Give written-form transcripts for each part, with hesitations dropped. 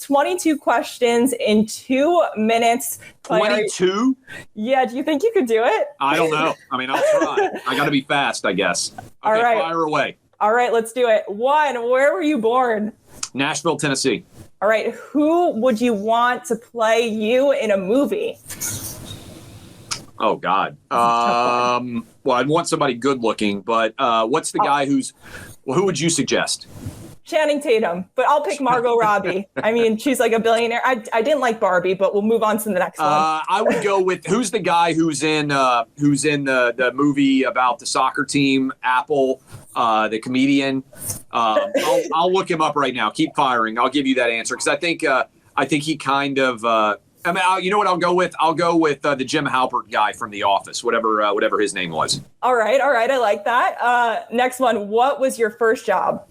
22 questions in 2 minutes. 22? Yeah, do you think you could do it? I don't know. I mean, I'll try. I got to be fast, I guess. Okay, all right. Fire away. All right, let's do it. 1, where were you born? Nashville, Tennessee. All right, who would you want to play you in a movie? Oh, God. Well, I'd want somebody good looking, but what's the guy who would you suggest? Channing Tatum, but I'll pick Margot Robbie. I mean, she's like a billionaire. I didn't like Barbie, but we'll move on to the next one. I would go with who's the guy who's in the movie about the soccer team, Apple, the comedian. I'll look him up right now. Keep firing. I'll give you that answer because I think he kind of. I mean, you know what I'll go with? I'll go with the Jim Halpert guy from The Office, whatever his name was. All right. I like that. Next one. What was your first job?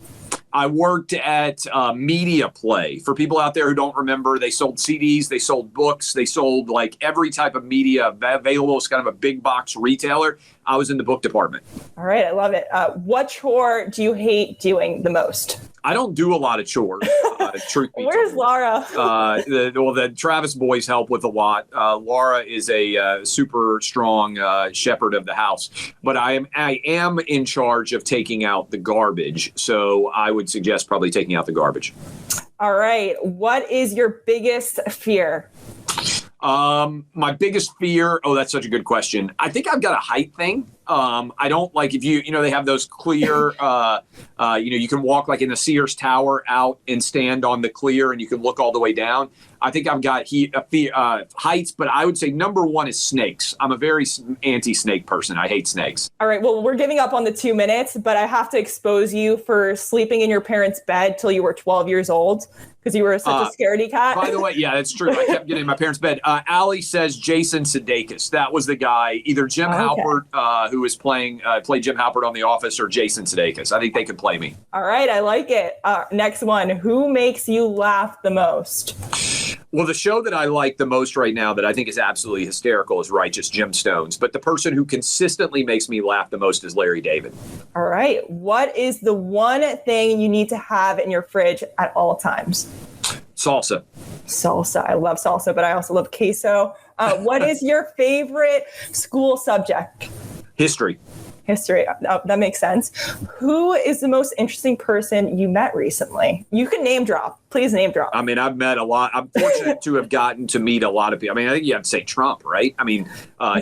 I worked at Media Play. For people out there who don't remember, they sold CDs, they sold books, they sold like every type of media available. It's kind of a big box retailer. I was in the book department. All right. I love it. What chore do you hate doing the most? I don't do a lot of chores. Truth be Where's told. Laura? The Travis boys help with a lot. Laura is a super strong shepherd of the house, but I am in charge of taking out the garbage. So I would suggest probably taking out the garbage. All right. What is your biggest fear? My biggest fear. Oh, that's such a good question. I think I've got a height thing. I don't like if they have those clear, you can walk like in the Sears Tower out and stand on the clear and you can look all the way down. I think I've got heights, but I would say number one is snakes. I'm a very anti-snake person. I hate snakes. All right. Well, we're giving up on the 2 minutes, but I have to expose you for sleeping in your parents' bed till you were 12 years old because you were such a scaredy cat. By the way, yeah, that's true. I kept getting in my parents' bed. Allie says Jason Sudeikis. That was the guy, either Jim Halpert, who was played Jim Halpert on The Office, or Jason Sudeikis. I think they could play me. All right. I like it. Next one. Who makes you laugh the most? Well, the show that I like the most right now that I think is absolutely hysterical is Righteous Gemstones. But the person who consistently makes me laugh the most is Larry David. All right. What is the one thing you need to have in your fridge at all times? Salsa. Salsa. I love salsa, but I also love queso. What is your favorite school subject? History. History. That makes sense. Who is the most interesting person you met recently? You can name drop. Please name drop. I mean, I've met a lot. I'm fortunate to have gotten to meet a lot of people. I mean, I think you have to say Trump, right? I mean,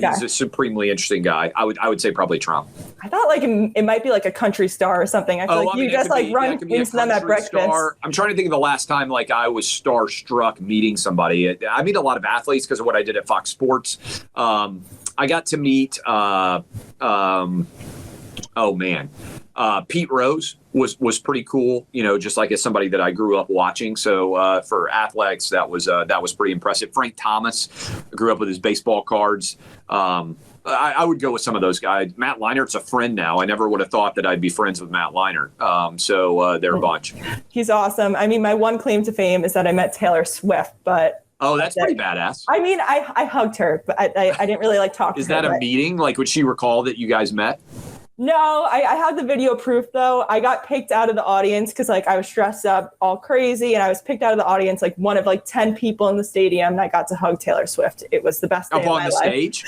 he's a supremely interesting guy. I would say probably Trump. I thought like it might be like a country star or something. I feel you just like run into them at breakfast. Star. I'm trying to think of the last time like I was starstruck meeting somebody. I meet a lot of athletes because of what I did at Fox Sports. I got to meet, Pete Rose was pretty cool, just like as somebody that I grew up watching. So for athletics, that was pretty impressive. Frank Thomas, I grew up with his baseball cards. I would go with some of those guys. Matt Leinert's a friend now. I never would have thought that I'd be friends with Matt Leinart. So they're a bunch. He's awesome. I mean, my one claim to fame is that I met Taylor Swift, but oh, that's pretty badass. I mean, I hugged her, but I didn't really talk to her. Is that a meeting? Like, would she recall that you guys met? No, I had the video proof, though. I got picked out of the audience because, I was dressed up all crazy, and I was picked out of the audience, one of, 10 people in the stadium, and I got to hug Taylor Swift. It was the best day of my life. Up on the stage?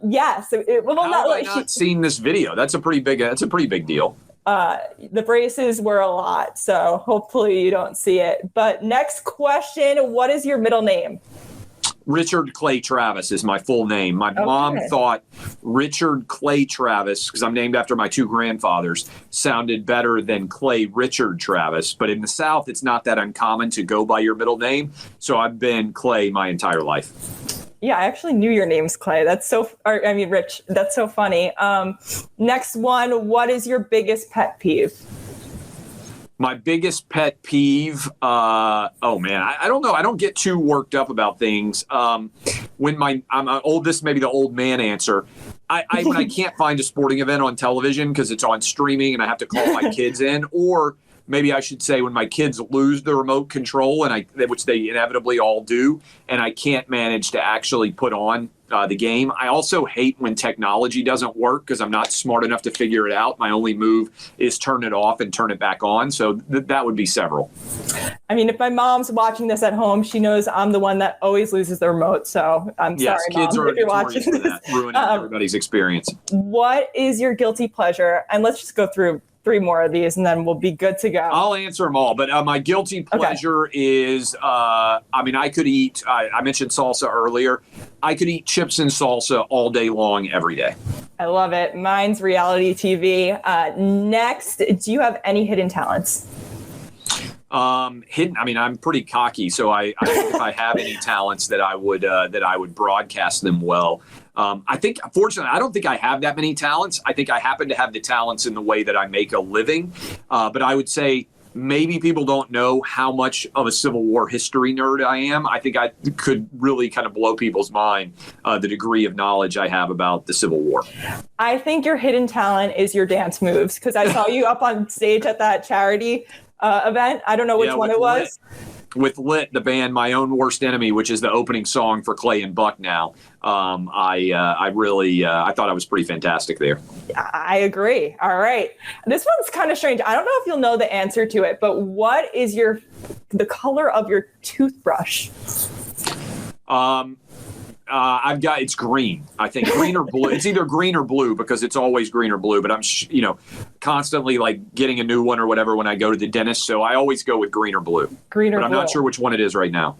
Yes. How have I not seen this video? That's a pretty big deal. The braces were a lot, so hopefully you don't see it. But next question, what is your middle name? Richard Clay Travis is my full name. My mom thought Richard Clay Travis, because I'm named after my two grandfathers, sounded better than Clay Richard Travis. But in the South, it's not that uncommon to go by your middle name. So I've been Clay my entire life. Yeah, I actually knew your name's Clay. Rich. That's so funny. Next one, what is your biggest pet peeve? My biggest pet peeve, I don't know. I don't get too worked up about things. I'm old, this may be the old man answer. When I can't find a sporting event on television because it's on streaming and I have to call my kids in, or maybe I should say when my kids lose the remote control, which they inevitably all do, and I can't manage to actually put on the game. I also hate when technology doesn't work because I'm not smart enough to figure it out. My only move is turn it off and turn it back on. So that would be several. I mean, if my mom's watching this at home, she knows I'm the one that always loses the remote. So I'm sorry, kids Mom, are if you're watching notorious for this. that, ruining everybody's experience. What is your guilty pleasure? And let's just go through 3 more of these and then we'll be good to go. I'll answer them all, but my guilty pleasure is, I could eat, I mentioned salsa earlier. I could eat chips and salsa all day long, every day. I love it. Mine's reality TV. Next, do you have any hidden talents? Hidden. I mean, I'm pretty cocky, so I think if I have any talents that I would broadcast them well. I think, fortunately, I don't think I have that many talents. I think I happen to have the talents in the way that I make a living. But I would say maybe people don't know how much of a Civil War history nerd I am. I think I could really kind of blow people's mind, the degree of knowledge I have about the Civil War. I think your hidden talent is your dance moves, because I saw you up on stage at that charity event. I don't know which one it was. With Lit, the band My Own Worst Enemy, which is the opening song for Clay and Buck now. I thought I was pretty fantastic there. I agree. All right. This one's kind of strange. I don't know if you'll know the answer to it, but what is the color of your toothbrush? It's green. I think green or blue. It's either green or blue because it's always green or blue. But I'm, constantly like getting a new one or whatever when I go to the dentist. So I always go with green or blue. Green or blue. But I'm not sure which one it is right now.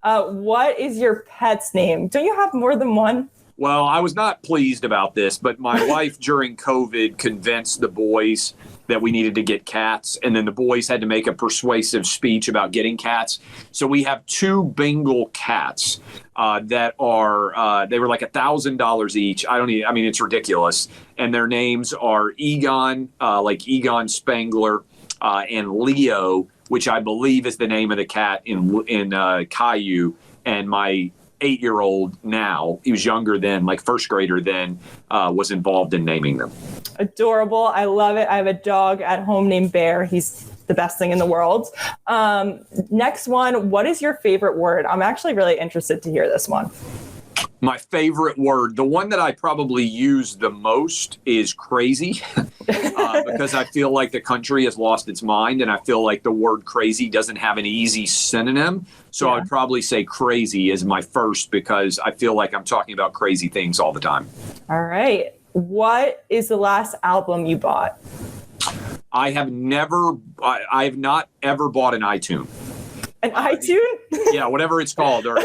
What is your pet's name? Don't you have more than one? Well, I was not pleased about this, but my wife during COVID convinced the boys that we needed to get cats, and then the boys had to make a persuasive speech about getting cats. So we have 2 Bengal cats that are they were like $1,000 each. It's ridiculous. And their names are Egon, like Egon Spangler, and Leo, which I believe is the name of the cat in Caillou. And my 8-year-old now, he was younger then, like first grader then, was involved in naming them. Adorable. I love it. I have a dog at home named Bear. He's the best thing in the world. Next one, what is your favorite word? I'm actually really interested to hear this one. My favorite word, the one that I probably use the most is crazy, because I feel like the country has lost its mind, and I feel like the word crazy doesn't have an easy synonym. So I would probably say crazy is my first, because I feel like I'm talking about crazy things all the time. All right. What is the last album you bought? I have not ever bought an iTunes. An iTunes? Yeah, whatever it's called. Or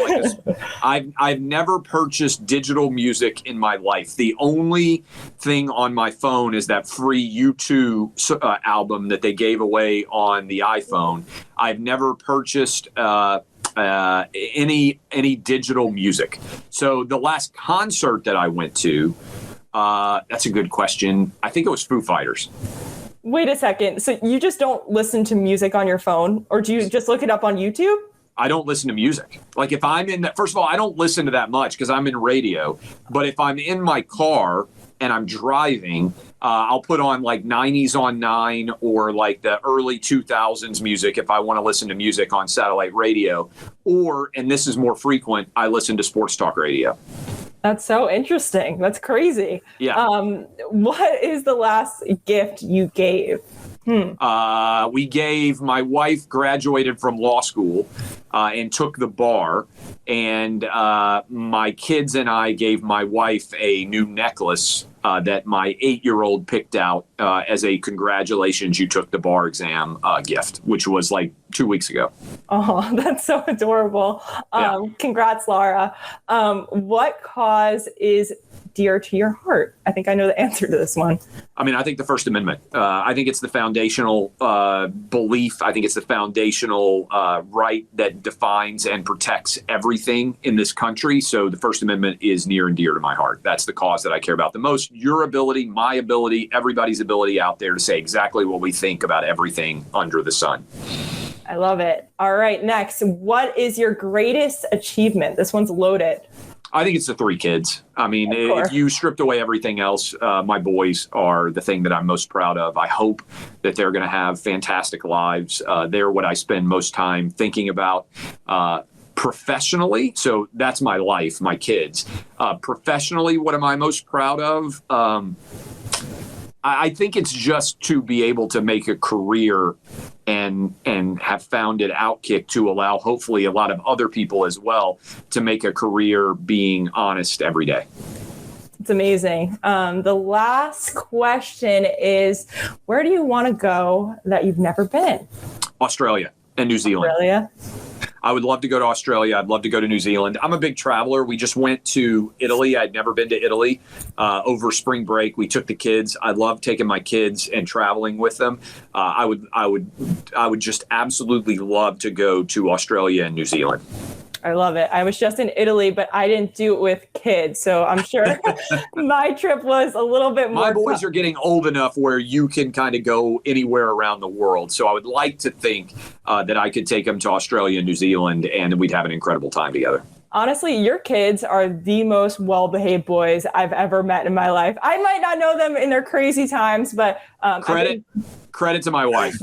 I've never purchased digital music in my life. The only thing on my phone is that free U2 album that they gave away on the iPhone. I've never purchased any digital music. So the last concert that I went to, that's a good question. I think it was Foo Fighters. Wait a second. So you just don't listen to music on your phone, or do you just look it up on YouTube? I don't listen to music. Like if I'm in that, first of all, I don't listen to that much because I'm in radio. But if I'm in my car and I'm driving, I'll put on like 90s on 9 or like the early 2000s music if I want to listen to music on satellite radio. Or, and this is more frequent, I listen to sports talk radio. That's so interesting. That's crazy. Yeah. What is the last gift you gave? My wife graduated from law school and took the bar. And my kids and I gave my wife a new necklace that my 8-year-old picked out as a congratulations, you took the bar exam gift, which was like 2 weeks ago. Oh, that's so adorable. Congrats, Laura. What cause is dear to your heart? I think I know the answer to this one. I think the First Amendment. I think it's the foundational belief. I think it's the foundational right that defines and protects everything in this country. So the First Amendment is near and dear to my heart. That's the cause that I care about the most. Your ability, my ability, everybody's ability out there to say exactly what we think about everything under the sun. I love it. All right, next. What is your greatest achievement? This one's loaded. I think it's the 3 kids. If you stripped away everything else, my boys are the thing that I'm most proud of. I hope that they're going to have fantastic lives. They're what I spend most time thinking about, Professionally, so that's my life, my kids. Professionally, what am I most proud of? I think it's just to be able to make a career and have founded OutKick to allow hopefully a lot of other people as well to make a career being honest every day. It's amazing. The last question is, where do you want to go that you've never been? Australia and New Zealand. Australia? I would love to go to Australia. I'd love to go to New Zealand. I'm a big traveler. We just went to Italy. I'd never been to Italy over spring break. We took the kids. I love taking my kids and traveling with them. I would just absolutely love to go to Australia and New Zealand. I love it. I was just in Italy, but I didn't do it with kids. So I'm sure my trip was a little bit more. My boys are getting old enough where you can kind of go anywhere around the world. So I would like to think that I could take them to Australia and New Zealand and we'd have an incredible time together. Honestly, your kids are the most well-behaved boys I've ever met in my life. I might not know them in their crazy times, but credit to my wife.